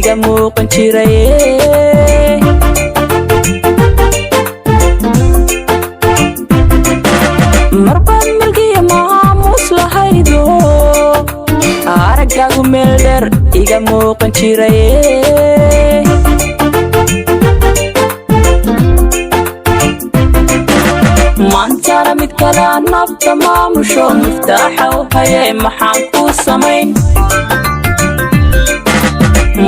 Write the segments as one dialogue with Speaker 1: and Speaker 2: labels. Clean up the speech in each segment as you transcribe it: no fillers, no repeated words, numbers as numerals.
Speaker 1: iga muuqan jiraye marbaad milgiya maamuus lahaydo araggaagu meel dheer iga muuqan jiraye maantana mid kale nafta maamusho miftaaxa u haye maxaan kuu samayn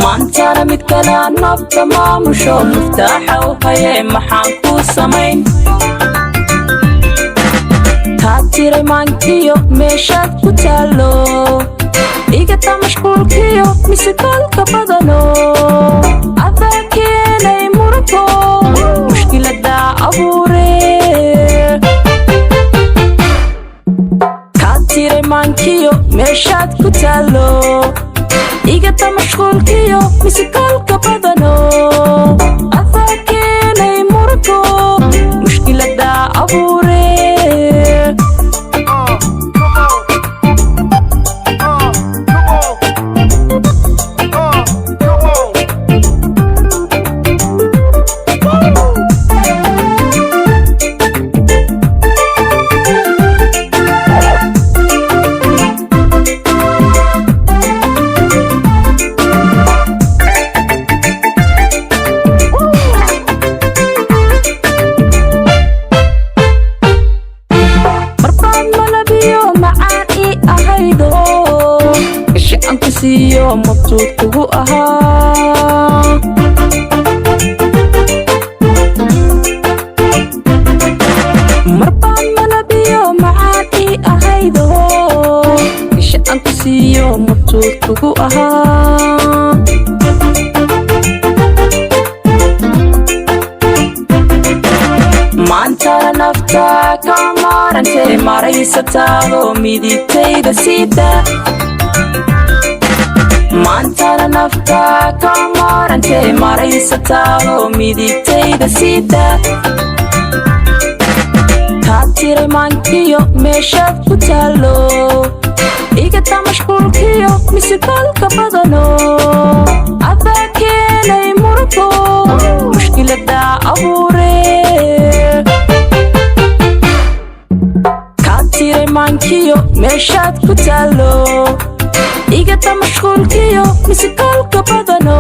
Speaker 1: maantana mid kale nafta maamusho miftaaxa u haye maxaan kuu samayn taad tiray maankiyo meeshaad ku taalo igata mashquulkiyo misidaalka badano adaa keenay murugo mushkilada abuuree kaad tiray maankiyo meeshaad ku taalo igata mashquulkiyo misidaalka badano adaa keenay murugo mushkilada abuuree Mabsuud Kugu Ahaa marbaan malabiyo macaadii ahaydo isha aan ku siiyo Mabsuud Kugu Ahaa maantana nafta ka maarantay maraysataado midigtayda siida maantana nafta ka maarantay maraysataado midigtayda siida kaad tiray maankiyo meeshaad ku taalo igata mashquulkiyo misidaalka badano adaa keenay murugo mushkilada abuuree kaad tiray maankiyo meeshaad ku taalo igata mashquulkiyo misidaalka badano